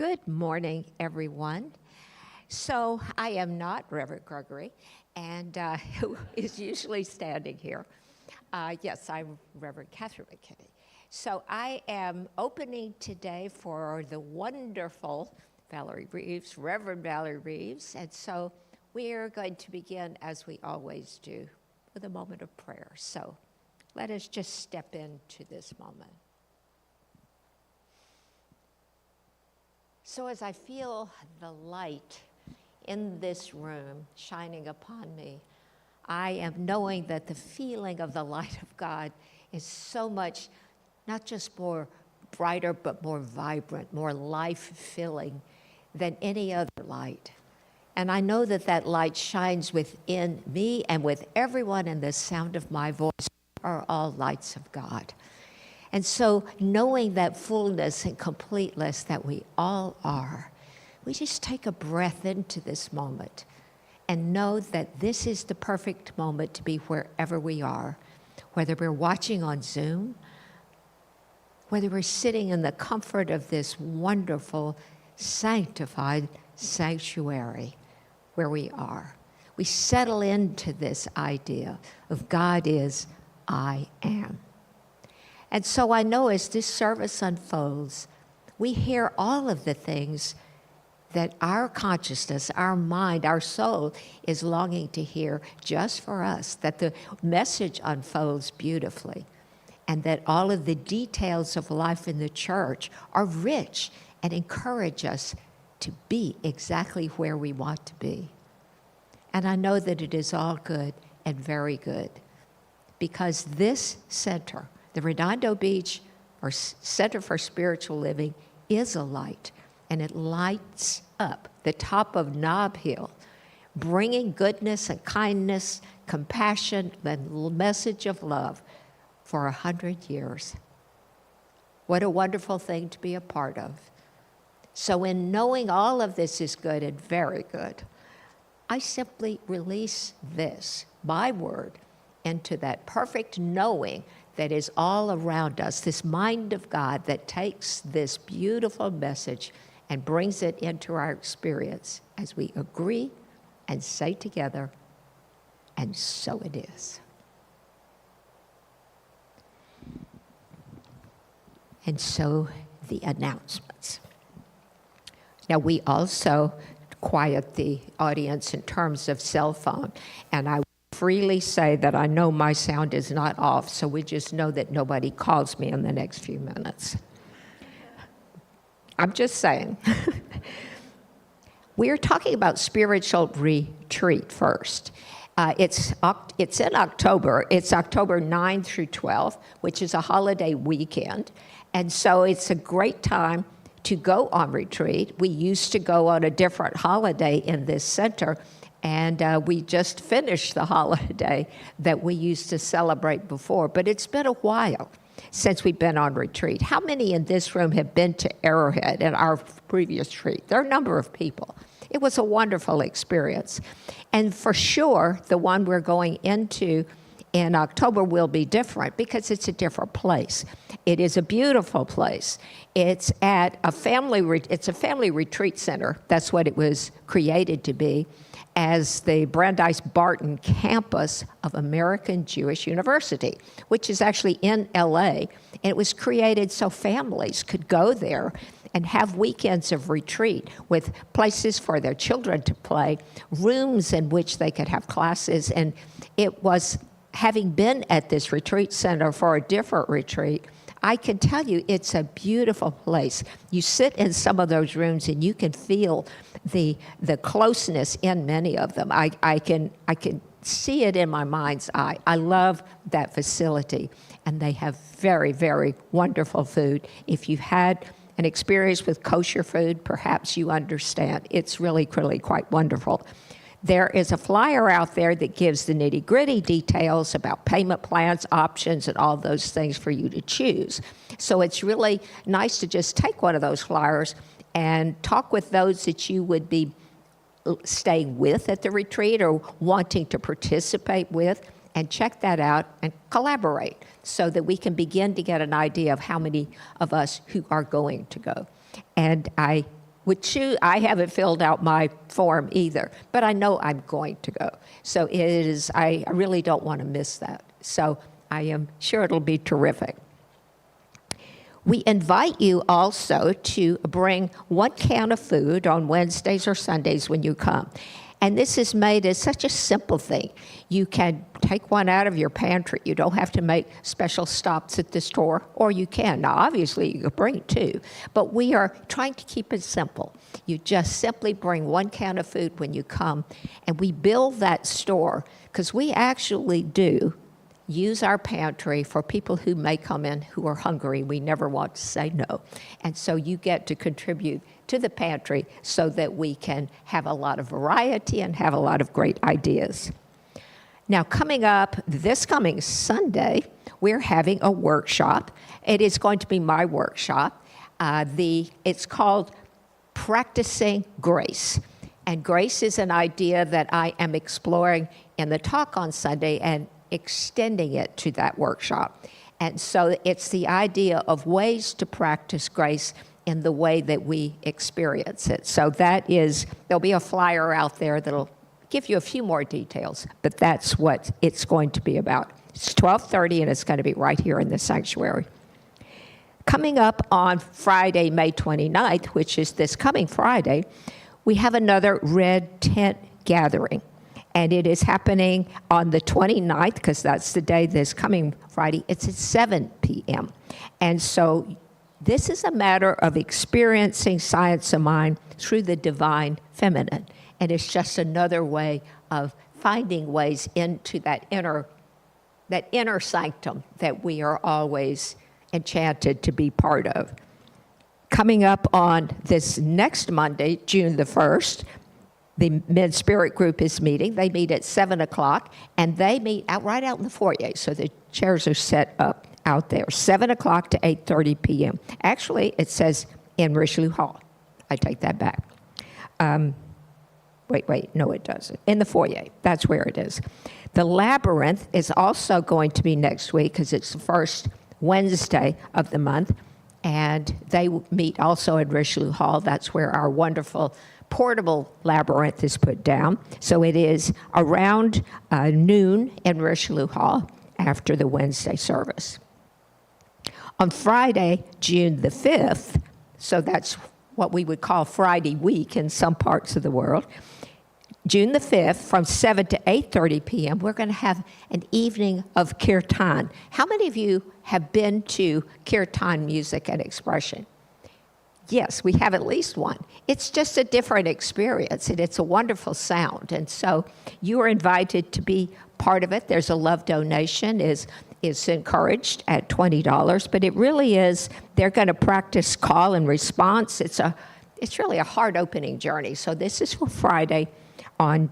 Good morning, everyone. So I am not Reverend Gregory, and who is usually standing here. Yes, I'm Reverend Catherine McKinney. So I am opening today for the wonderful Valerie Reeves, Reverend Valerie Reeves, and so we are going to begin, as we always do, with a moment of prayer. So let us just step into this moment. So as I feel the light in this room shining upon me, I am knowing that the feeling of the light of God is so much, not just more brighter, but more vibrant, more life-filling than any other light. And I know that that light shines within me and with everyone in the sound of my voice are all lights of God. And so knowing that fullness and completeness that we all are, we just take a breath into this moment and know that this is the perfect moment to be wherever we are, whether we're watching on Zoom, whether we're sitting in the comfort of this wonderful, sanctified sanctuary where we are. We settle into this idea of God is, I am. And so I know as this service unfolds, we hear all of the things that our consciousness, our mind, our soul is longing to hear just for us, that the message unfolds beautifully, and that all of the details of life in the church are rich and encourage us to be exactly where we want to be. And I know that it is all good and very good, because this center, the Redondo Beach or Center for Spiritual Living, is a light, and it lights up the top of Nob Hill, bringing goodness and kindness, compassion, and message of love for 100 years. What a wonderful thing to be a part of. So in knowing all of this is good and very good, I simply release this, my word, into that perfect knowing that is all around us, this mind of God that takes this beautiful message and brings it into our experience as we agree and say together, and so it is. And so the announcements. Now we also quiet the audience in terms of cell phone, and I freely say that I know my sound is not off, so we just know that nobody calls me in the next few minutes. I'm just saying. We're talking about spiritual retreat first. It's in October. It's October 9 through 12, which is a holiday weekend. And so it's a great time to go on retreat. We used to go on a different holiday in this center, and we just finished the holiday that we used to celebrate before. But it's been a while since we've been on retreat. How many in this room have been to Arrowhead at our previous retreat? There are a number of people. It was a wonderful experience. And for sure, the one we're going into in October will be different because it's a different place. It is a beautiful place. It's at a family retreat center. That's what it was created to be, as the Brandeis Barton campus of American Jewish University, which is actually in LA. And it was created so families could go there and have weekends of retreat with places for their children to play, rooms in which they could have classes. And it was, having been at this retreat center for a different retreat, I can tell you it's a beautiful place. You sit in some of those rooms and you can feel the closeness in many of them. I can see it in my mind's eye. I love that facility, and they have very, very wonderful food. If you've had an experience with kosher food, perhaps you understand. It's really, really quite wonderful. There is a flyer out there that gives the nitty-gritty details about payment plans, options, and all those things for you to choose. So it's really nice to just take one of those flyers and talk with those that you would be staying with at the retreat or wanting to participate with, and check that out and collaborate so that we can begin to get an idea of how many of us who are going to go. And I I haven't filled out my form either, but I know I'm going to go. So I really don't want to miss that. So I am sure it'll be terrific. We invite you also to bring 1 can of food on Wednesdays or Sundays when you come. And this is made as such a simple thing. You can take one out of your pantry. You don't have to make special stops at the store, or you can. Now, obviously, you can bring 2, but we are trying to keep it simple. You just simply bring 1 can of food when you come, and we build that store because we actually do use our pantry for people who may come in who are hungry. We never want to say no. And so you get to contribute to the pantry so that we can have a lot of variety and have a lot of great ideas. Now, coming up this coming Sunday, we're having a workshop. It is going to be my workshop. It's called Practicing Grace. And grace is an idea that I am exploring in the talk on Sunday and extending it to that workshop. And so it's the idea of ways to practice grace in the way that we experience it. So there'll be a flyer out there that'll give you a few more details, but that's what it's going to be about. It's 12:30 and it's going to be right here in the sanctuary. Coming up on Friday, May 29th, which is this coming Friday, we have another Red Tent gathering. And it is happening on the 29th, because that's the day this coming Friday. It's at 7 p.m. And so this is a matter of experiencing science of mind through the divine feminine. And it's just another way of finding ways into that inner sanctum that we are always enchanted to be part of. Coming up on this next Monday, June the 1st, the Men's Spirit Group is meeting. They meet at 7 o'clock, and they meet right out in the foyer, so the chairs are set up out there, 7 o'clock to 8:30 p.m. Actually, it says in Richelieu Hall. I take that back. No, it doesn't. In the foyer, that's where it is. The Labyrinth is also going to be next week, because it's the first Wednesday of the month, and they meet also in Richelieu Hall. That's where our wonderful portable labyrinth is put down. So it is around noon in Richelieu Hall after the Wednesday service. On Friday, June the 5th, so that's what we would call Friday week in some parts of the world, June the 5th, from 7 to 8:30 p.m., we're going to have an evening of kirtan. How many of you have been to kirtan music and expression? Yes, we have at least one. It's just a different experience, and it's a wonderful sound. And so you are invited to be part of it. There's a love donation is encouraged at $20, but it really is, they're going to practice call and response. It's really a heart-opening journey. So this is for Friday on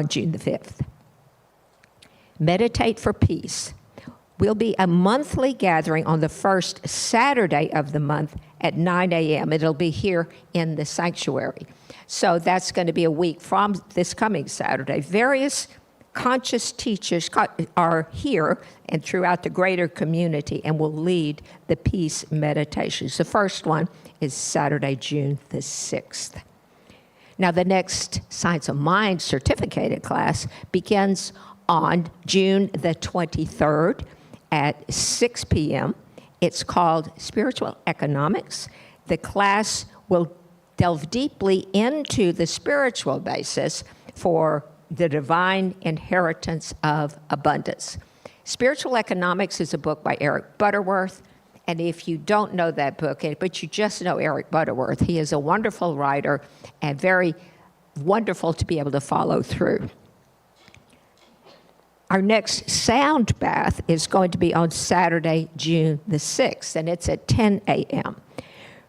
June the 5th. Meditate for Peace will be a monthly gathering on the first Saturday of the month at 9 a.m. It'll be here in the sanctuary. So that's going to be a week from this coming Saturday. Various conscious teachers are here and throughout the greater community and will lead the peace meditations. The first one is Saturday, June the 6th. Now, the next Science of Mind certificated class begins on June the 23rd at 6 p.m. It's called Spiritual Economics. The class will delve deeply into the spiritual basis for the divine inheritance of abundance. Spiritual Economics is a book by Eric Butterworth. And if you don't know that book, but you just know Eric Butterworth, he is a wonderful writer and very wonderful to be able to follow through. Our next sound bath is going to be on Saturday, June the 6th, and it's at 10 a.m.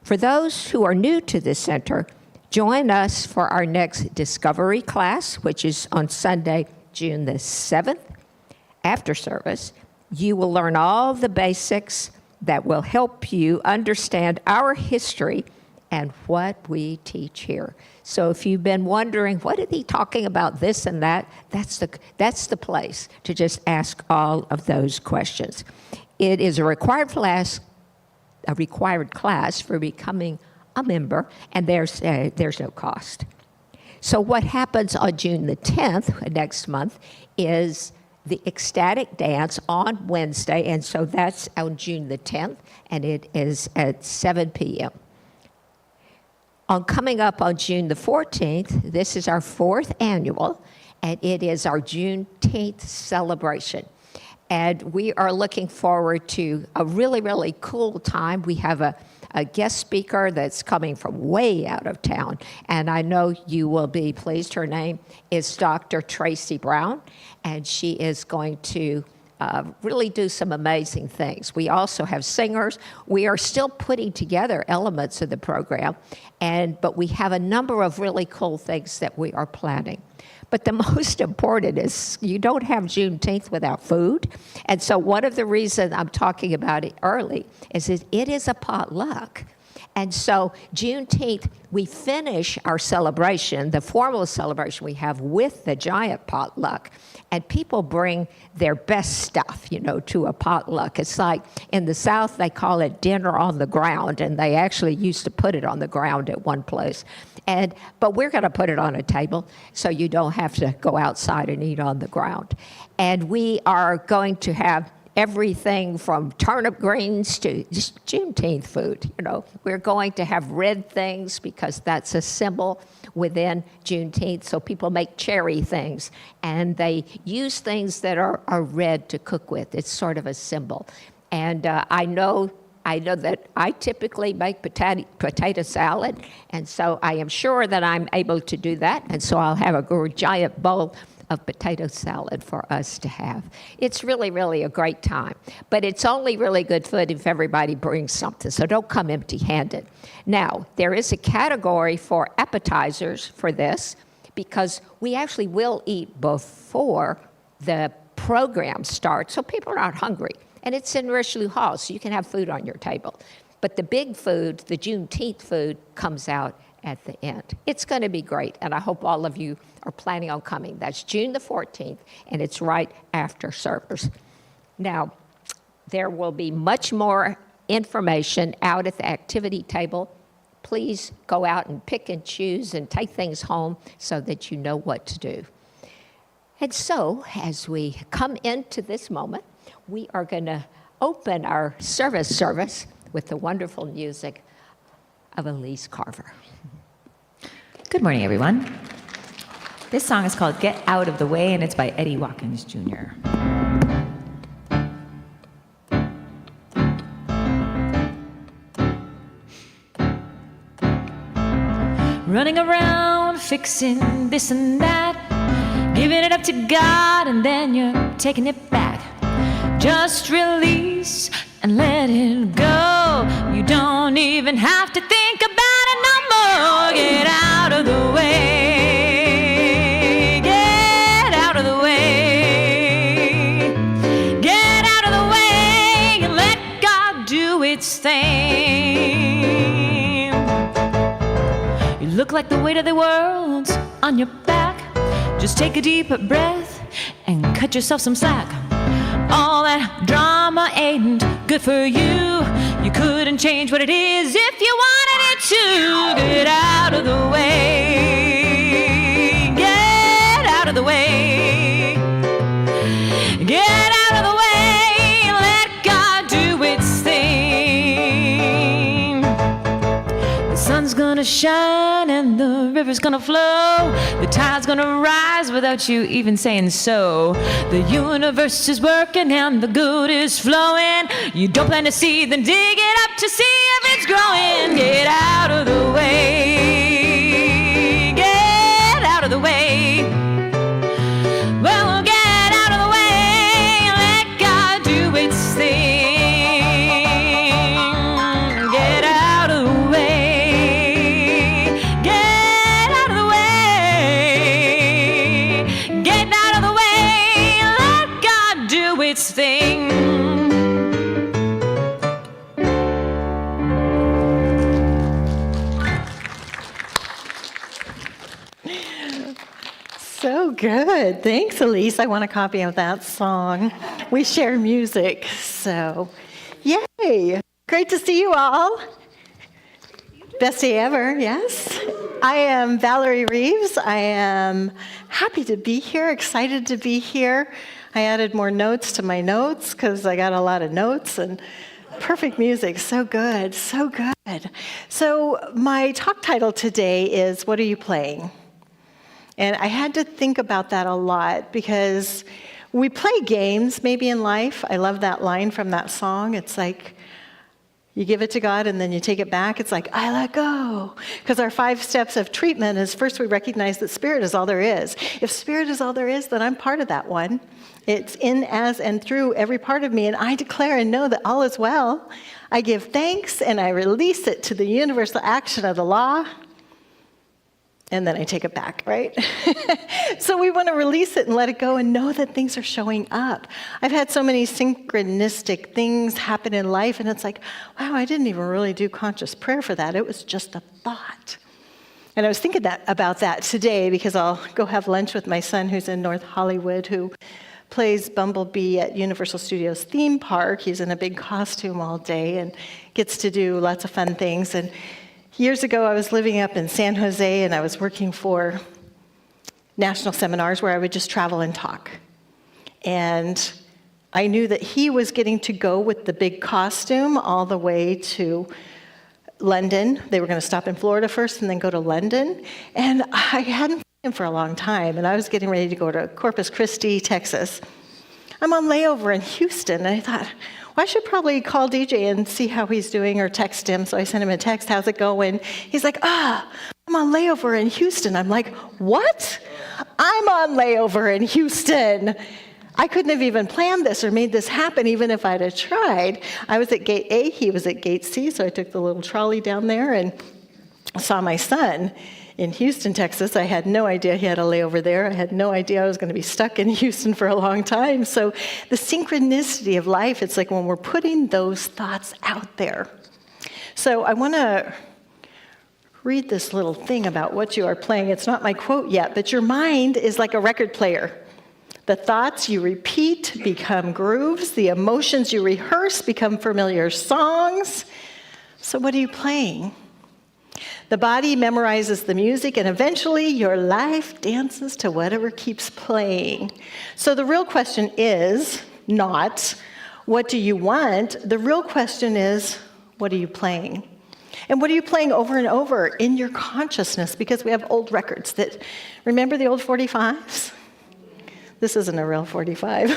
For those who are new to the center, join us for our next discovery class, which is on Sunday, June the 7th. After service, you will learn all the basics that will help you understand our history and what we teach here. So if you've been wondering, what are they talking about, this and that, that's the place to just ask all of those questions. It is a required class for becoming a member, and there's no cost. So what happens on June the 10th, next month, is the ecstatic dance on Wednesday, and so that's on June the 10th, and it is at 7 p.m. Coming up on June the 14th, this is our 4th annual, and it is our Juneteenth celebration. And we are looking forward to a really, really cool time. We have a guest speaker that's coming from way out of town, and I know you will be pleased. Her name is Dr. Tracy Brown, and she is going to really do some amazing things. We also have singers. We are still putting together elements of the program, but we have a number of really cool things that we are planning. But the most important is you don't have Juneteenth without food. And so one of the reasons I'm talking about it early is that it is a potluck. And so Juneteenth, we finish our celebration, the formal celebration we have, with the giant potluck. And people bring their best stuff, to a potluck. It's like in the South, they call it dinner on the ground, and they actually used to put it on the ground at one place. But we're going to put it on a table so you don't have to go outside and eat on the ground. And we are going to have everything from turnip greens to just Juneteenth food. We're going to have red things because that's a symbol within Juneteenth. So people make cherry things, and they use things that are red to cook with. It's sort of a symbol. And I know that I typically make potato salad, and so I am sure that I'm able to do that, and so I'll have a giant bowl of potato salad for us to have. It's really, really a great time, but it's only really good food if everybody brings something, so don't come empty-handed. Now, there is a category for appetizers for this, because we actually will eat before the program starts, so people are not hungry. And it's in Richelieu Hall, so you can have food on your table. But the big food, the Juneteenth food, comes out at the end. It's going to be great, and I hope all of you are planning on coming. That's June the 14th, and it's right after service. Now, there will be much more information out at the activity table. Please go out and pick and choose and take things home so that you know what to do. And so, as we come into this moment, we are going to open our service with the wonderful music of Elise Carver. Good morning, everyone. This song is called Get Out of the Way, and it's by Eddie Watkins Jr. Running around, fixing this and that, giving it up to God, and then you're taking it back. Just release and let it go. You don't even have to think about it no more. Get out of the way. Get out of the way. Get out of the way and let God do its thing. You look like the weight of the world's on your back. Just take a deep breath and cut yourself some slack. All that drama ain't good for you. You couldn't change what it is if you wanted it to. Get out of the way. Get out of the way. Get out of the way. Let God do its thing. The sun's gonna shine and the river's gonna flow. The tide's gonna rise without you even saying so. The universe is working and the good is flowing. You don't plant a seed, then dig it up to see if it's growing. Get out of the way. Get out of the way. Well, get out of the way and let God do its thing. Get out of the way. Get out of the way. Get out of the way. Let God do its thing. So good. Thanks, Elise. I want a copy of that song. We share music, so yay. Great to see you all. Best day ever, yes. I am Valerie Reeves. I am happy to be here, excited to be here. I added more notes to my notes because I got a lot of notes, and perfect music, so good, so good. So my talk title today is, What Are You Playing? And I had to think about that a lot because we play games maybe in life. I love that line from that song. It's like, you give it to God and then you take it back. It's like, I let go. Because our 5 steps of treatment is first we recognize that spirit is all there is. If spirit is all there is, then I'm part of that one. It's in, as, and through every part of me. And I declare and know that all is well. I give thanks and I release it to the universal action of the law. And then I take it back, right? So we want to release it and let it go and know that things are showing up. I've had so many synchronistic things happen in life, and it's like, wow, I didn't even really do conscious prayer for that. It was just a thought. And I was thinking about that today because I'll go have lunch with my son who's in North Hollywood, who plays Bumblebee at Universal Studios theme park. He's in a big costume all day and gets to do lots of fun things. And years ago, I was living up in San Jose, and I was working for national seminars where I would just travel and talk. And I knew that he was getting to go with the big costume all the way to London. They were going to stop in Florida first and then go to London. And I hadn't seen him for a long time, and I was getting ready to go to Corpus Christi, Texas. I'm on layover in Houston, and I thought, well, I should probably call DJ and see how he's doing or text him. So I sent him a text, how's it going? He's like, I'm on layover in Houston. I'm like, what? I'm on layover in Houston. I couldn't have even planned this or made this happen even if I'd have tried. I was at gate A, he was at gate C, so I took the little trolley down there and saw my son in Houston, Texas. I had no idea he had a layover there. I had no idea I was going to be stuck in Houston for a long time. So the synchronicity of life, it's like when we're putting those thoughts out there. So I want to read this little thing about what you are playing. It's not my quote yet, but your mind is like a record player. The thoughts you repeat become grooves. The emotions you rehearse become familiar songs. So what are you playing? The body memorizes the music, and eventually your life dances to whatever keeps playing. So the real question is not, what do you want? The real question is, what are you playing? And what are you playing over and over in your consciousness? Because we have old records that, remember the old 45s? This isn't a real 45.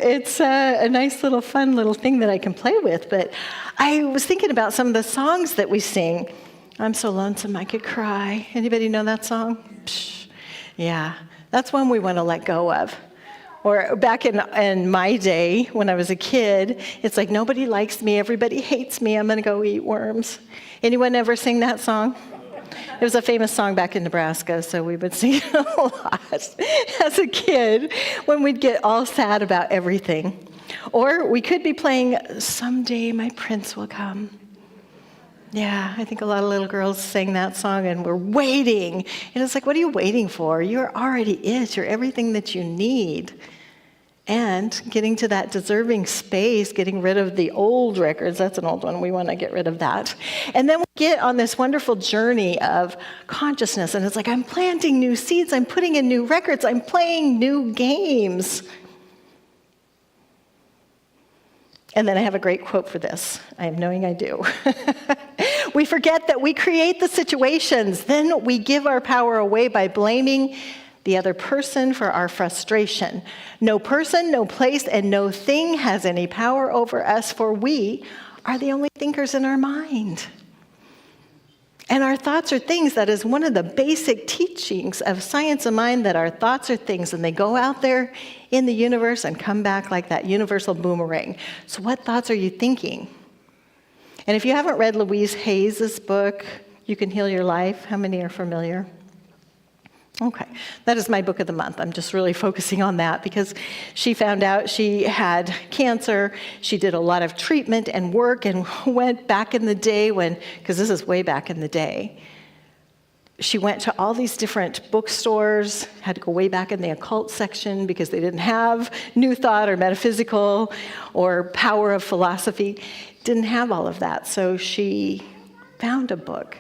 It's a nice little fun little thing that I can play with. But I was thinking about some of the songs that we sing. I'm so lonesome I could cry. Anybody know that song? Psh, yeah, that's one we want to let go of. Or back in my day, when I was a kid, it's like, nobody likes me, everybody hates me, I'm going to go eat worms. Anyone ever sing that song? It was a famous song back in Nebraska, so we would sing it a lot as a kid when we'd get all sad about everything. Or we could be playing, Someday My Prince Will Come. Yeah, I think a lot of little girls sang that song, and we're waiting. And it's like, what are you waiting for? You're already it. You're everything that you need. And getting to that deserving space, getting rid of the old records, that's an old one, we want to get rid of that. And then we get on this wonderful journey of consciousness, and it's like, I'm planting new seeds, I'm putting in new records, I'm playing new games. And then I have a great quote for this. I am knowing I do. We forget that we create the situations, then we give our power away by blaming the other person for our frustration. No person, no place, and no thing has any power over us, for we are the only thinkers in our mind. And our thoughts are things. That is one of the basic teachings of science of mind, that our thoughts are things, and they go out there in the universe and come back like that universal boomerang. So what thoughts are you thinking? And if you haven't read Louise Hayes' book, You Can Heal Your Life, how many are familiar? Okay, that is my book of the month. I'm just really focusing on that because she found out she had cancer. She did a lot of treatment and work and went back in the day when, because this is way back in the day, she went to all these different bookstores, had to go way back in the occult section because they didn't have New Thought or Metaphysical or Power of Philosophy. didn't have all of that. So she found a book,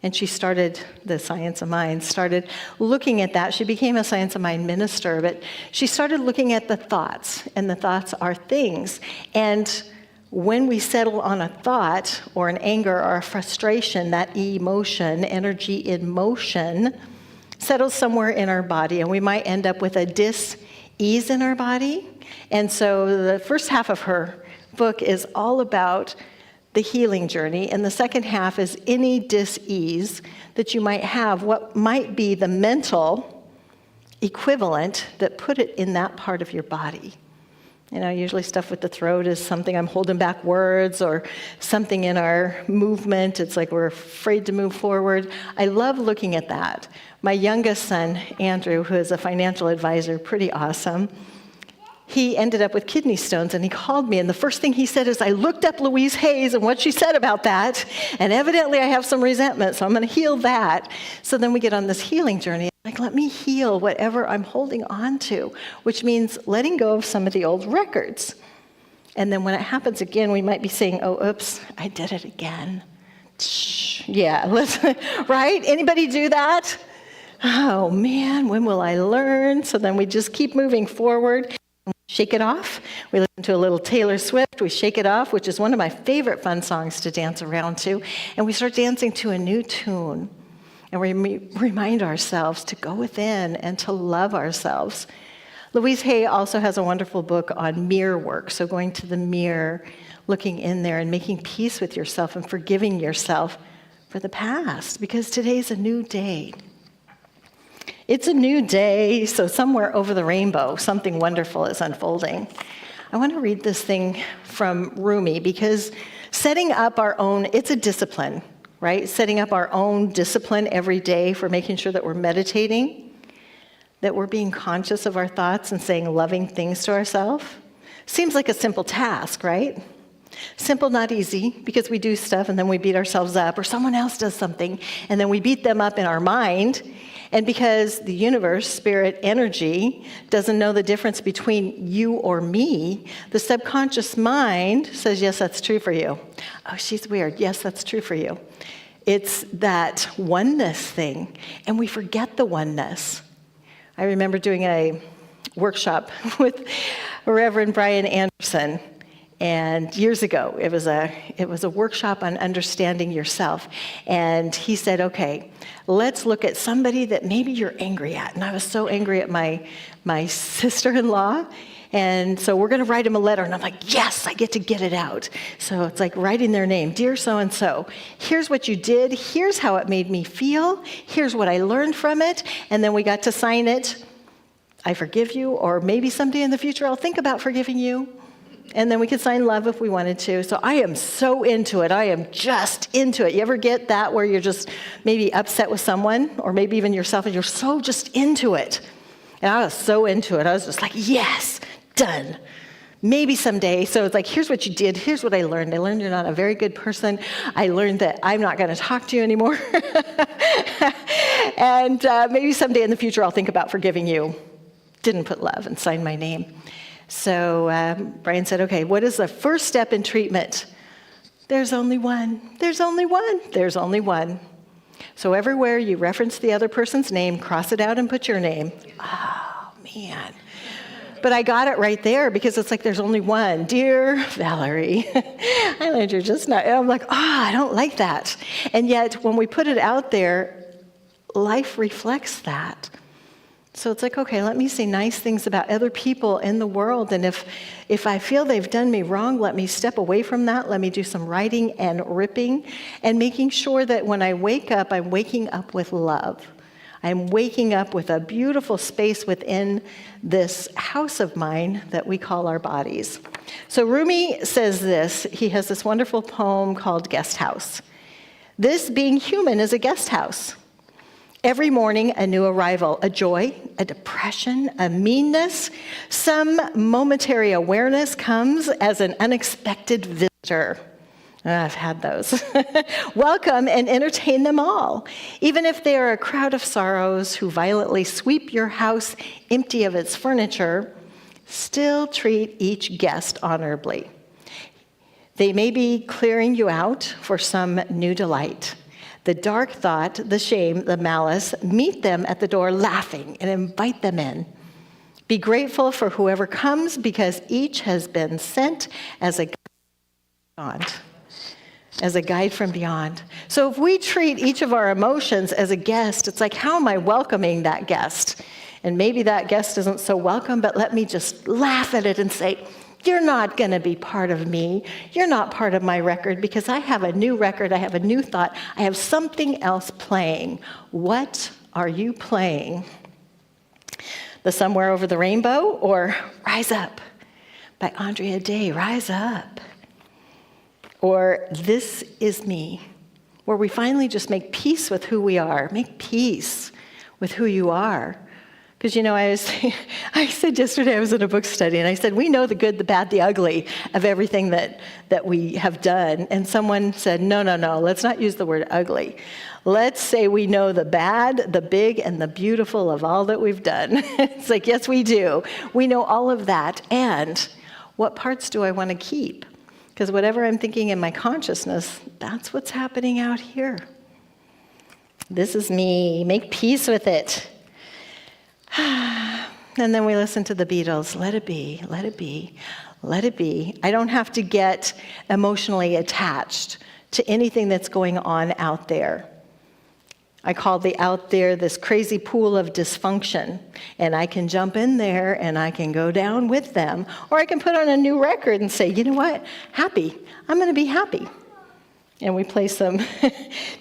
and she started the Science of Mind, started looking at that. She became a Science of Mind minister, but she started looking at the thoughts, and the thoughts are things. And when we settle on a thought or an anger or a frustration, that emotion, energy in motion, settles somewhere in our body, and we might end up with a dis-ease in our body. And so the first half of her book is all about the healing journey, and the second half is any dis-ease that you might have, what might be the mental equivalent that put it in that part of your body. You know, usually stuff with the throat is something I'm holding back words, or something in our movement. It's like we're afraid to move forward. I love looking at that. My youngest son, Andrew, who is a financial advisor, pretty awesome, he ended up with kidney stones, and he called me, and the first thing he said is, I looked up Louise Hayes and what she said about that, and evidently I have some resentment, so I'm going to heal that. So then we get on this healing journey. Like, let me heal whatever I'm holding on to, which means letting go of some of the old records. And then when it happens again, we might be saying, oh, oops, I did it again. Yeah, right? Anybody do that? Oh, man, when will I learn? So then we just keep moving forward. Shake it off. We listen to a little Taylor Swift. We shake it off, which is one of my favorite fun songs to dance around to. And we start dancing to a new tune. And we remind ourselves to go within and to love ourselves. Louise Hay also has a wonderful book on mirror work. So going to the mirror, looking in there and making peace with yourself and forgiving yourself for the past, because today's a new day. It's a new day, so somewhere over the rainbow, something wonderful is unfolding. I want to read this thing from Rumi, because setting up our own, it's a discipline, right? Setting up our own discipline every day for making sure that we're meditating, that we're being conscious of our thoughts and saying loving things to ourselves. Seems like a simple task, right? Simple, not easy, because we do stuff and then we beat ourselves up, or someone else does something and then we beat them up in our mind. And because the universe, spirit, energy, doesn't know the difference between you or me, the subconscious mind says, yes, that's true for you. Oh, she's weird. Yes, that's true for you. It's that oneness thing, and we forget the oneness. I remember doing a workshop with Reverend Brian Anderson, and years ago, it was a workshop on understanding yourself. And he said, okay, let's look at somebody that maybe you're angry at. And I was so angry at my sister-in-law. And so we're going to write him a letter. And I'm like, yes, I get to get it out. So it's like writing their name. Dear so-and-so, here's what you did. Here's how it made me feel. Here's what I learned from it. And then we got to sign it. I forgive you. Or maybe someday in the future, I'll think about forgiving you. And then we could sign love if we wanted to. So I am so into it. I am just into it. You ever get that where you're just maybe upset with someone, or maybe even yourself, and you're so just into it? And I was so into it. I was just like, yes, done. Maybe someday. So it's like, here's what you did. Here's what I learned. I learned you're not a very good person. I learned that I'm not going to talk to you anymore. And maybe someday in the future, I'll think about forgiving you. Didn't put love and sign my name. So Brian said, okay, what is the first step in treatment? There's only one. There's only one. There's only one. So everywhere you reference the other person's name, cross it out and put your name. Oh, man. But I got it right there, because it's like there's only one. Dear Valerie, I learned you're just not. And I'm like, I don't like that. And yet when we put it out there, life reflects that. So it's like, okay, let me say nice things about other people in the world. And if I feel they've done me wrong, let me step away from that. Let me do some writing and ripping and making sure that when I wake up, I'm waking up with love. I'm waking up with a beautiful space within this house of mine that we call our bodies. So Rumi says this. He has this wonderful poem called Guest House. This being human is a guest house. Every morning, a new arrival, a joy, a depression, a meanness, some momentary awareness comes as an unexpected visitor. I've had those. Welcome and entertain them all, even if they are a crowd of sorrows who violently sweep your house empty of its furniture. Still treat each guest honorably. They may be clearing you out for some new delight. The dark thought, the shame, the malice, meet them at the door laughing and invite them in. Be grateful for whoever comes because each has been sent as a guide from beyond. So if we treat each of our emotions as a guest, it's like, how am I welcoming that guest? And maybe that guest isn't so welcome, but let me just laugh at it and say, you're not going to be part of me. You're not part of my record because I have a new record. I have a new thought. I have something else playing. What are you playing? The Somewhere Over the Rainbow or Rise Up by Andrea Day, Rise Up. Or This Is Me, where we finally just make peace with who we are. Make peace with who you are. Because, I said yesterday I was in a book study, and I said, we know the good, the bad, the ugly of everything that we have done. And someone said, no, let's not use the word ugly. Let's say we know the bad, the big, and the beautiful of all that we've done. It's like, yes, we do. We know all of that. And what parts do I want to keep? Because whatever I'm thinking in my consciousness, that's what's happening out here. This is me. Make peace with it. And then we listen to the Beatles. Let it be, let it be, let it be. I don't have to get emotionally attached to anything that's going on out there. I call the out there this crazy pool of dysfunction. And I can jump in there and I can go down with them. Or I can put on a new record and say, you know what? Happy. I'm going to be happy. And we play some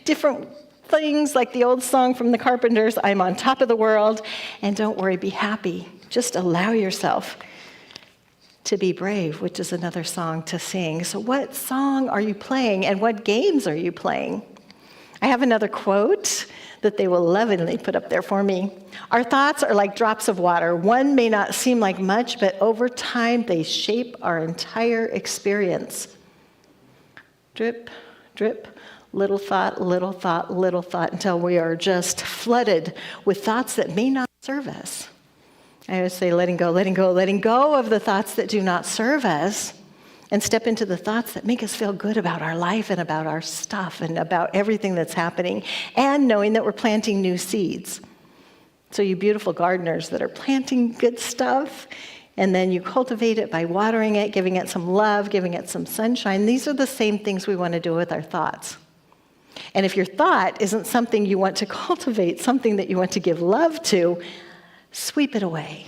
different things like the old song from the Carpenters, I'm on top of the world. And don't worry, be happy. Just allow yourself to be brave, which is another song to sing. So what song are you playing and what games are you playing? I have another quote that they will lovingly put up there for me. Our thoughts are like drops of water. One may not seem like much, but over time they shape our entire experience. Drip, drip, little thought, little thought, little thought, until we are just flooded with thoughts that may not serve us. I always say letting go, letting go, letting go of the thoughts that do not serve us and step into the thoughts that make us feel good about our life and about our stuff and about everything that's happening, and knowing that we're planting new seeds. So you beautiful gardeners that are planting good stuff, and then you cultivate it by watering it, giving it some love, giving it some sunshine. These are the same things we want to do with our thoughts. And if your thought isn't something you want to cultivate, something that you want to give love to, sweep it away.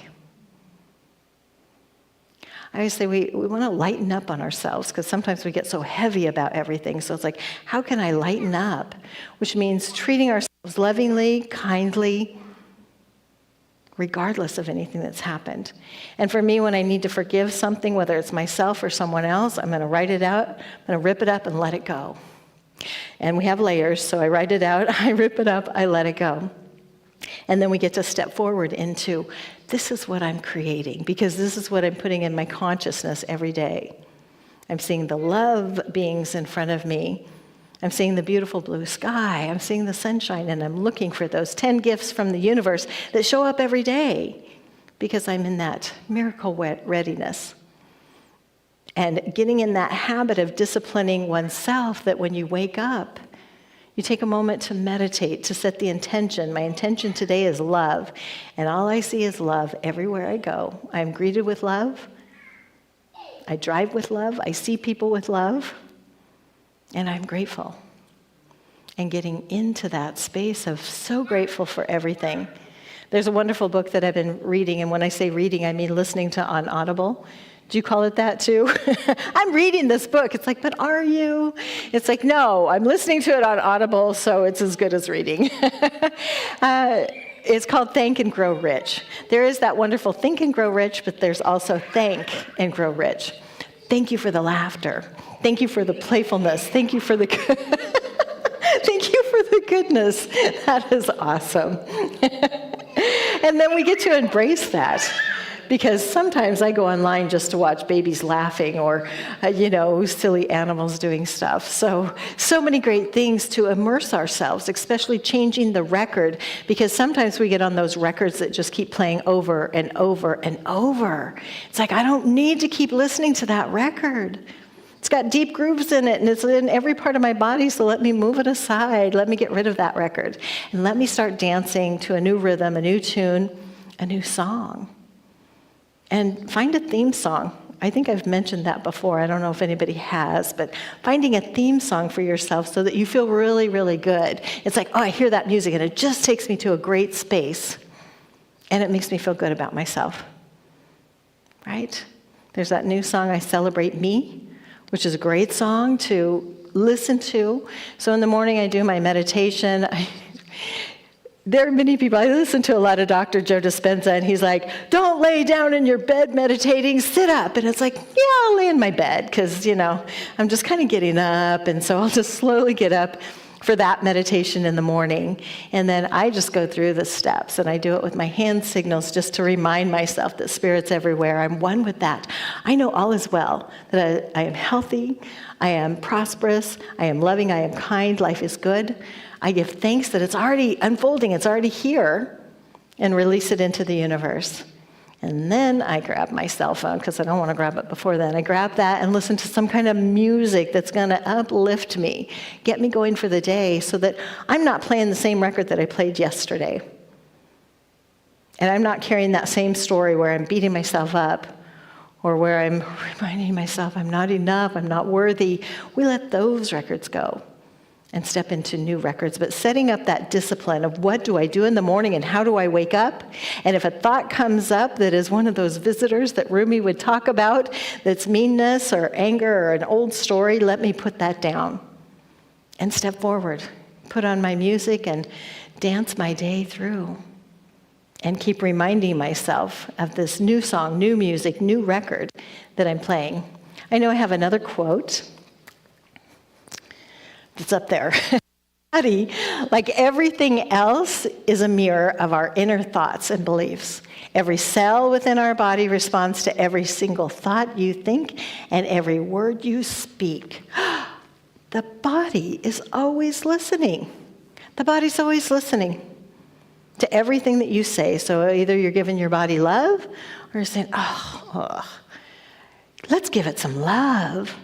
I always say we want to lighten up on ourselves because sometimes we get so heavy about everything. So it's like, how can I lighten up? Which means treating ourselves lovingly, kindly, regardless of anything that's happened. And for me, when I need to forgive something, whether it's myself or someone else, I'm going to write it out, I'm going to rip it up and let it go. And we have layers, so I write it out, I rip it up, I let it go. And then we get to step forward into, this is what I'm creating, because this is what I'm putting in my consciousness every day. I'm seeing the love beings in front of me. I'm seeing the beautiful blue sky. I'm seeing the sunshine, and I'm looking for those 10 gifts from the universe that show up every day because I'm in that miracle readiness. And getting in that habit of disciplining oneself that when you wake up, you take a moment to meditate, to set the intention. My intention today is love, and all I see is love everywhere I go. I'm greeted with love. I drive with love. I see people with love, and I'm grateful. And getting into that space of so grateful for everything. There's a wonderful book that I've been reading, and when I say reading, I mean listening to on Audible. Do you call it that too? I'm reading this book. It's like, but are you? It's like, no, I'm listening to it on Audible, so it's as good as reading. It's called Thank and Grow Rich. There is that wonderful Think and Grow Rich, but there's also Thank and Grow Rich. Thank you for the laughter. Thank you for the playfulness. Thank you for the thank you for the goodness. That is awesome. And then we get to embrace that. Because sometimes I go online just to watch babies laughing or, silly animals doing stuff. So many great things to immerse ourselves, especially changing the record, because sometimes we get on those records that just keep playing over and over and over. It's like, I don't need to keep listening to that record. It's got deep grooves in it, and it's in every part of my body, so let me move it aside. Let me get rid of that record. And let me start dancing to a new rhythm, a new tune, a new song. And find a theme song. I think I've mentioned that before. I don't know if anybody has, but finding a theme song for yourself so that you feel really, really good. It's like, oh, I hear that music, and it just takes me to a great space, and it makes me feel good about myself. Right? There's that new song, I Celebrate Me, which is a great song to listen to. So in the morning, I do my meditation. There are many people, I listen to a lot of Dr. Joe Dispenza, and he's like, don't lay down in your bed meditating, sit up. And it's like, yeah, I'll lay in my bed, because, I'm just kind of getting up, and so I'll just slowly get up for that meditation in the morning. And then I just go through the steps, and I do it with my hand signals just to remind myself that Spirit's everywhere. I'm one with that. I know all is well, that I am healthy, I am prosperous, I am loving, I am kind, life is good. I give thanks that it's already unfolding, it's already here, and release it into the universe. And then I grab my cell phone, because I don't want to grab it before then. I grab that and listen to some kind of music that's going to uplift me, get me going for the day, so that I'm not playing the same record that I played yesterday. And I'm not carrying that same story where I'm beating myself up, or where I'm reminding myself I'm not enough, I'm not worthy. We let those records go and step into new records, but setting up that discipline of what do I do in the morning and how do I wake up? And if a thought comes up that is one of those visitors that Rumi would talk about, that's meanness or anger or an old story, let me put that down and step forward, put on my music and dance my day through, and keep reminding myself of this new song, new music, new record that I'm playing. I know I have another quote. It's up there. Body, like everything else, is a mirror of our inner thoughts and beliefs. Every cell within our body responds to every single thought you think and every word you speak. The body is always listening. The body's always listening to everything that you say. So either you're giving your body love, or you're saying, let's give it some love.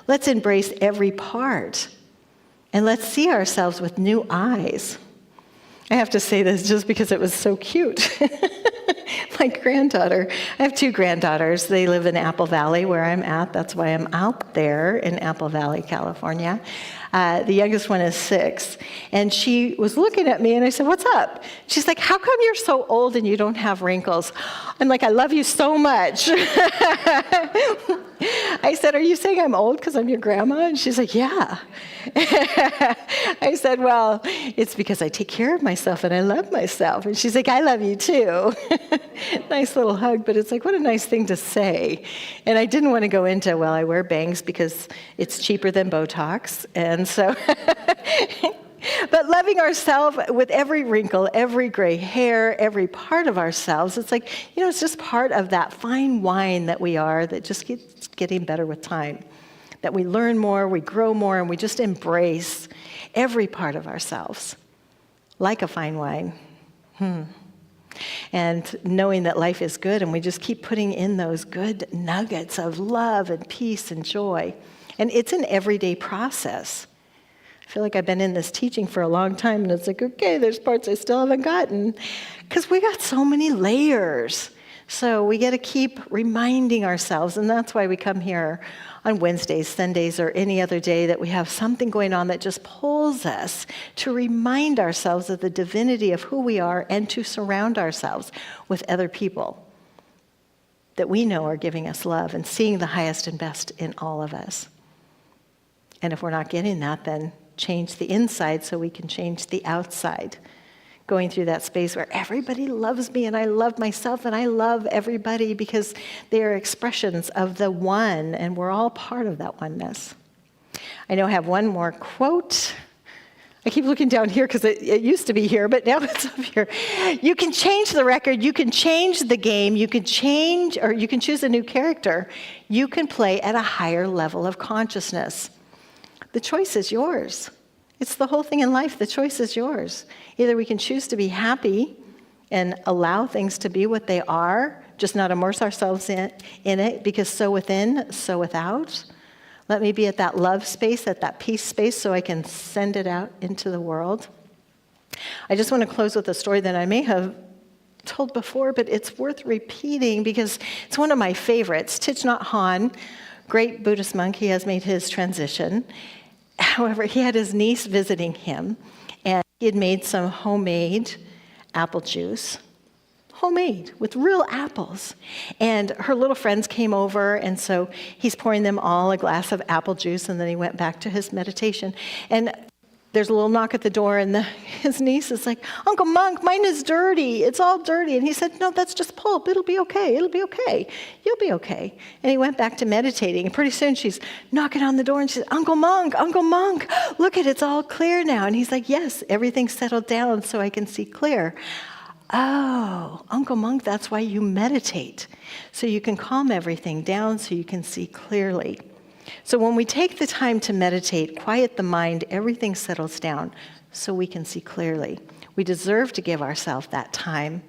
Let's embrace every part. And let's see ourselves with new eyes. I have to say this just because it was so cute. My granddaughter, I have two granddaughters. They live in Apple Valley, where I'm at. That's why I'm out there in Apple Valley, California. The youngest one is 6. And she was looking at me, and I said, what's up? She's like, how come you're so old and you don't have wrinkles? I'm like, I love you so much. I said, are you saying I'm old because I'm your grandma? And she's like, yeah. I said, well, it's because I take care of myself and I love myself. And she's like, I love you too. Nice little hug, but it's like, what a nice thing to say. And I didn't want to go into, well, I wear bangs because it's cheaper than Botox. And so, but loving ourselves with every wrinkle, every gray hair, every part of ourselves, it's like, it's just part of that fine wine that we are that just keeps getting better with time. That we learn more, we grow more, and we just embrace every part of ourselves, like a fine wine. And knowing that life is good, and we just keep putting in those good nuggets of love and peace and joy. And it's an everyday process. I feel like I've been in this teaching for a long time, and it's like, okay, there's parts I still haven't gotten, because we got so many layers. So we got to keep reminding ourselves, and that's why we come here on Wednesdays, Sundays, or any other day that we have something going on that just pulls us to remind ourselves of the divinity of who we are and to surround ourselves with other people that we know are giving us love and seeing the highest and best in all of us. And if we're not getting that, then change the inside so we can change the outside. Going through that space where everybody loves me and I love myself and I love everybody because they are expressions of the one, and we're all part of that oneness. I know I have one more quote. I keep looking down here because it used to be here, but now it's up here. You can change the record, you can change the game, you can change, or you can choose a new character. You can play at a higher level of consciousness. The choice is yours. It's the whole thing in life. The choice is yours. Either we can choose to be happy and allow things to be what they are, just not immerse ourselves in it, because so within, so without. Let me be at that love space, at that peace space, so I can send it out into the world. I just want to close with a story that I may have told before, but it's worth repeating because it's one of my favorites. Thich Nhat Hanh, great Buddhist monk, he has made his transition. However, he had his niece visiting him, and he had made some homemade apple juice. Homemade, with real apples. And her little friends came over, and so he's pouring them all a glass of apple juice, and then he went back to his meditation. And there's a little knock at the door, and his niece is like, "Uncle Monk, mine is dirty. It's all dirty." And he said, "No, that's just pulp. It'll be okay. It'll be okay. You'll be okay." And he went back to meditating, and pretty soon she's knocking on the door, and she said, Uncle Monk, look at it's all clear now." And he's like, "Yes, everything's settled down so I can see clear." "Oh, Uncle Monk, that's why you meditate, so you can calm everything down so you can see clearly." So when we take the time to meditate, quiet the mind, everything settles down so we can see clearly. We deserve to give ourselves that time.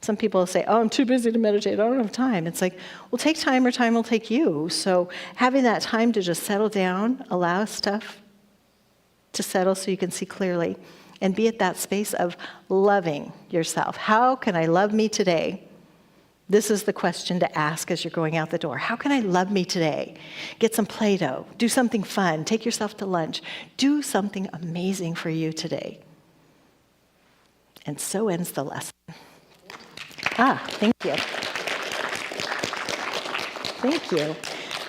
Some people say, "Oh, I'm too busy to meditate. I don't have time." It's like, well, take time or time will take you. So having that time to just settle down, allow stuff to settle so you can see clearly. And be at that space of loving yourself. How can I love me today? This is the question to ask as you're going out the door. How can I love me today? Get some Play-Doh. Do something fun. Take yourself to lunch. Do something amazing for you today. And so ends the lesson. Thank you. Thank you.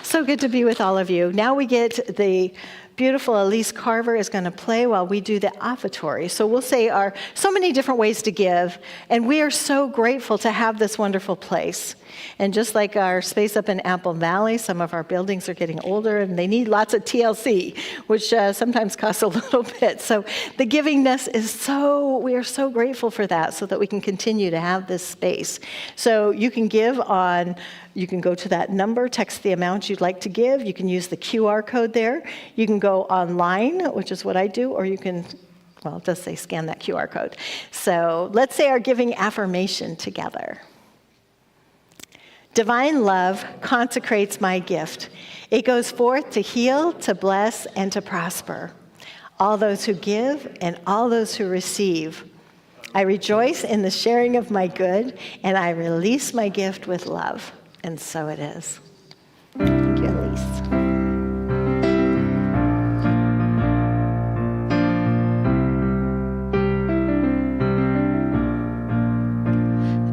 So good to be with all of you. Now we get the beautiful Elise Carver is going to play while we do the offertory. So we'll say our so many different ways to give, and we are so grateful to have this wonderful place. And just like our space up in Apple Valley, some of our buildings are getting older and they need lots of TLC, which sometimes costs a little bit. So the givingness is we are so grateful for that so that we can continue to have this space. So you can give on, you can go to that number, text the amount you'd like to give. You can use the QR code there. You can go online, which is what I do, or you can, well, it does say scan that QR code. So let's say our giving affirmation together. Divine love consecrates my gift. It goes forth to heal, to bless, and to prosper. All those who give and all those who receive. I rejoice in the sharing of my good, and I release my gift with love. And so it is. Thank you, Elise.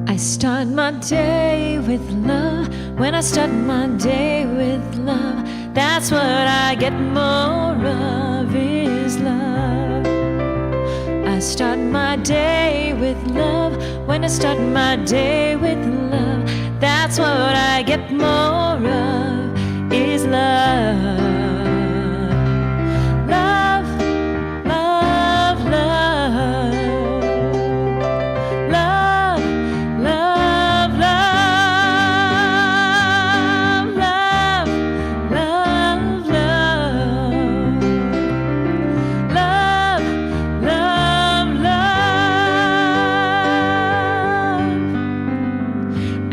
I start my day with love. When I start my day with love, that's what I get more of is love. I start my day with love. When I start my day with love, that's what I get more of is love. Love, love, love. Love, love, love. Love, love, love. Love, love, love.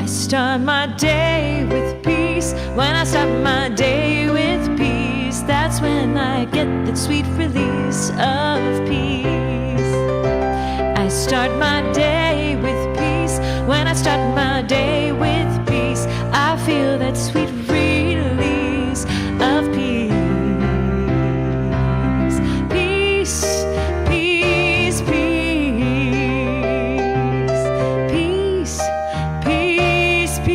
I start my day with peace. When I start my day with peace, that's when I get that sweet release of peace. I start my day with peace. When I start my day with peace, I feel that sweet release of peace. Peace, peace, peace. Peace, peace, peace.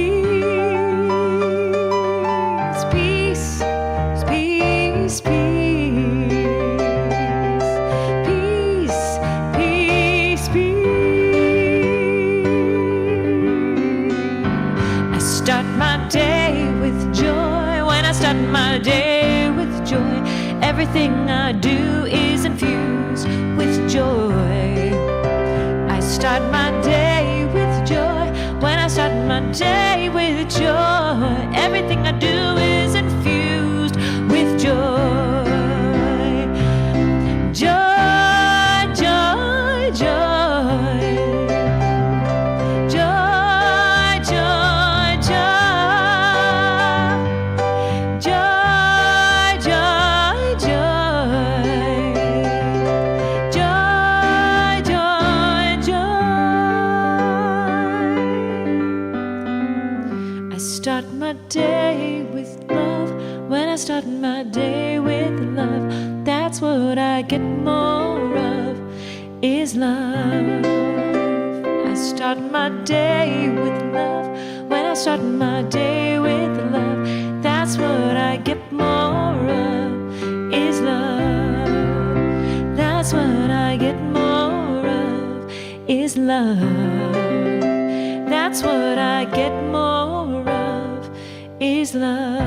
Peace, peace, peace. Peace, peace, peace. I start my day with joy. When I start my day with joy, everything I do is infused with joy. I start my day with joy. When I start my day with joy, everything I do is infused with joy. Joy, joy, joy. Joy, joy, joy. Joy, day with love, when I start my day with love, that's what I get more of, is love. I start my day with love, when I start my day with love, that's what I get more of, is love. That's what I get more of, is love. That's what I get more of, is love.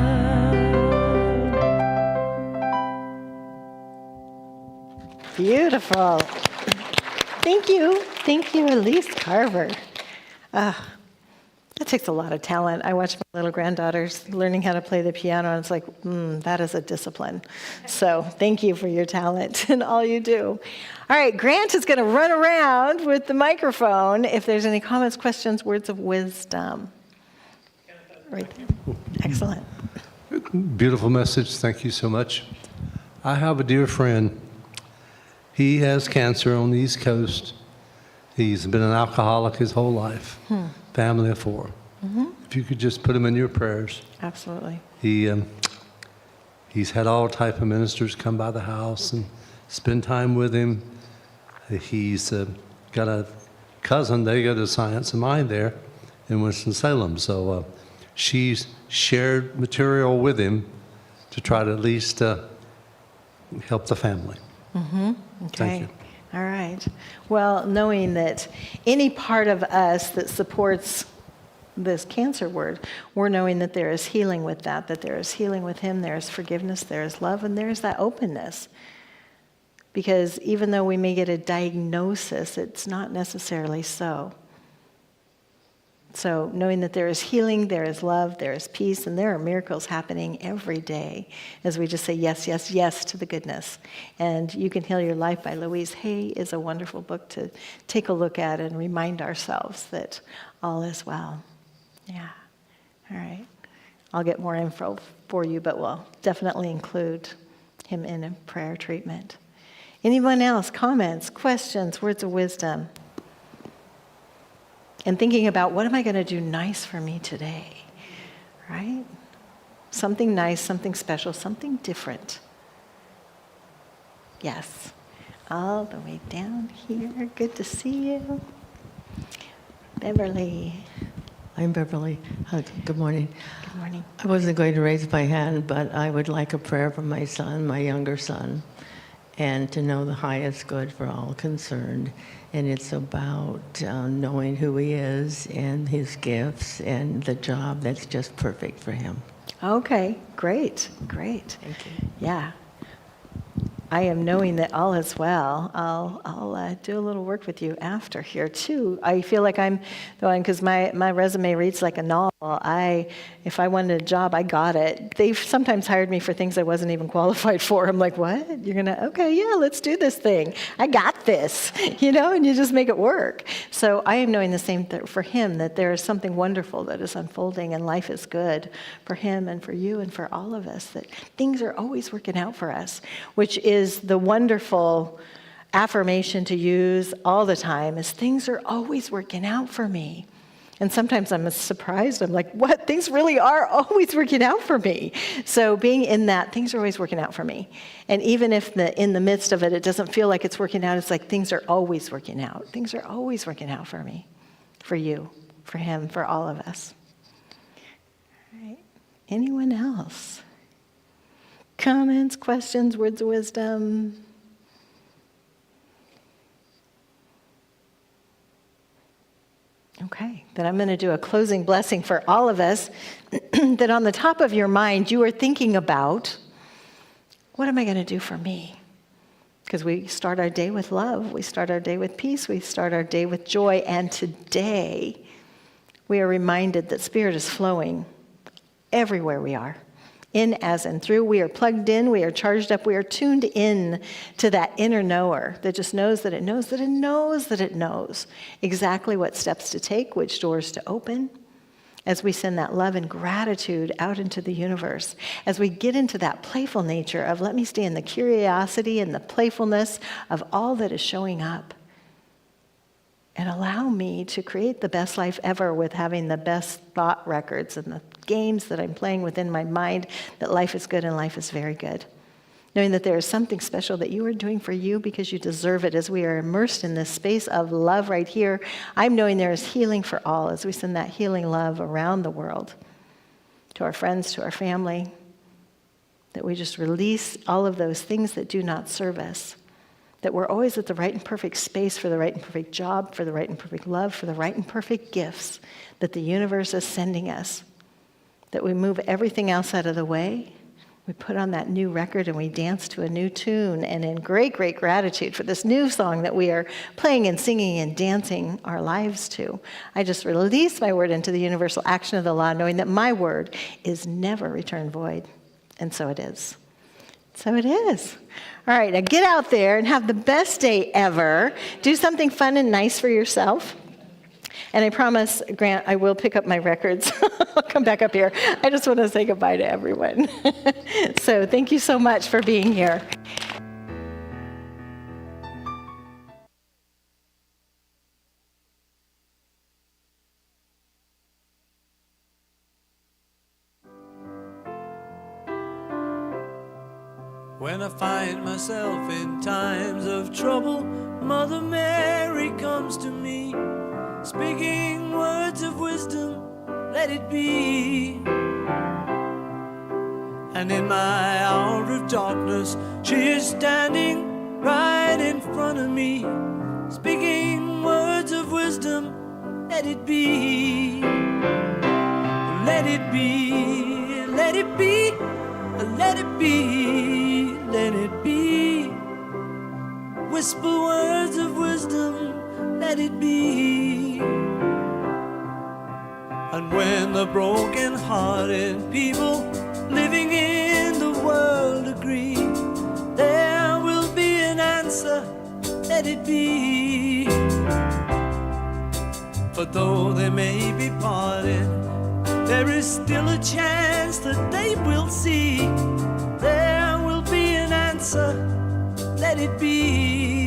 Beautiful. Thank you. Thank you, Elise Carver. That takes a lot of talent. I watch my little granddaughters learning how to play the piano, and it's like, that is a discipline. So thank you for your talent and all you do. All right, Grant is going to run around with the microphone if there's any comments, questions, words of wisdom. Right there. Excellent. Beautiful message. Thank you so much. I have a dear friend. He has cancer on the East Coast. He's been an alcoholic his whole life. Family of 4. If you could just put him in your prayers. Absolutely. He's had all type of ministers come by the house and spend time with him. He's got a cousin. They go to Science and Mind there in Winston-Salem. So she's shared material with him to try to at least help the family. Okay. Thank you. All right. Well, knowing that any part of us that supports this cancer word, we're knowing that there is healing with that there is healing with him, there is forgiveness, there is love, and there is that openness. Because even though we may get a diagnosis, it's not necessarily so. So knowing that there is healing, there is love, there is peace, and there are miracles happening every day as we just say yes, yes, yes to the goodness. And You Can Heal Your Life by Louise Hay is a wonderful book to take a look at and remind ourselves that all is well. Yeah. All right. I'll get more info for you, but we'll definitely include him in a prayer treatment. Anyone else? Comments, questions, words of wisdom? And thinking about, what am I going to do nice for me today? Right? Something nice, something special, something different. Yes. All the way down here. Good to see you. Beverly. I'm Beverly. Good morning. Good morning. I wasn't going to raise my hand, but I would like a prayer for my son, my younger son, and to know the highest good for all concerned. And it's about knowing who he is and his gifts and the job that's just perfect for him. Okay, great, great. Thank you. Yeah. I am knowing that all is well. I'll do a little work with you after here too. I feel like I'm the one, because my resume reads like a novel. If I wanted a job, I got it. They've sometimes hired me for things I wasn't even qualified for. I'm like, what? You're gonna, okay, yeah, let's do this thing. I got this, and you just make it work. So I am knowing the same for him, that there is something wonderful that is unfolding and life is good for him and for you and for all of us, that things are always working out for us, which is the wonderful affirmation to use all the time, is things are always working out for me. And sometimes I'm surprised. I'm like, what? Things really are always working out for me. So being in that, things are always working out for me. And even if in the midst of it, it doesn't feel like it's working out, it's like things are always working out. Things are always working out for me, for you, for him, for all of us. All right. Anyone else? Comments, questions, words of wisdom? Okay, then I'm going to do a closing blessing for all of us, that on the top of your mind, you are thinking about, what am I going to do for me? Because we start our day with love, we start our day with peace, we start our day with joy, and today we are reminded that Spirit is flowing everywhere we are. In, as, and through. We are plugged in, we are charged up, we are tuned in to that inner knower that just knows that it knows that it knows that it knows exactly what steps to take, which doors to open, as we send that love and gratitude out into the universe, as we get into that playful nature of, let me stay in the curiosity and the playfulness of all that is showing up. and allow me to create the best life ever with having the best thought records and the games that I'm playing within my mind, that life is good and life is very good. Knowing that there is something special that you are doing for you because you deserve it. As we are immersed in this space of love right here, I'm knowing there is healing for all as we send that healing love around the world, to our friends, to our family, that we just release all of those things that do not serve us, that we're always at the right and perfect space for the right and perfect job, for the right and perfect love, for the right and perfect gifts that the universe is sending us, that we move everything else out of the way. We put on that new record and we dance to a new tune, and in great, great gratitude for this new song that we are playing and singing and dancing our lives to, I just release my word into the universal action of the law, knowing that my word is never returned void. And so it is. So it is. All right, now get out there and have the best day ever. Do something fun and nice for yourself. And I promise, Grant, I will pick up my records. I'll come back up here. I just want to say goodbye to everyone. So thank you so much for being here. When I find myself in times of trouble, Mother Mary comes to me, speaking words of wisdom, let it be. And in my hour of darkness, she is standing right in front of me, speaking words of wisdom, let it be. Let it be, let it be, let it be, let it be. Whisper words of wisdom, let it be. And when the broken-hearted people living in the world agree, there will be an answer, let it be. For though they may be parted, there is still a chance that they will see. There will be an answer, let it be.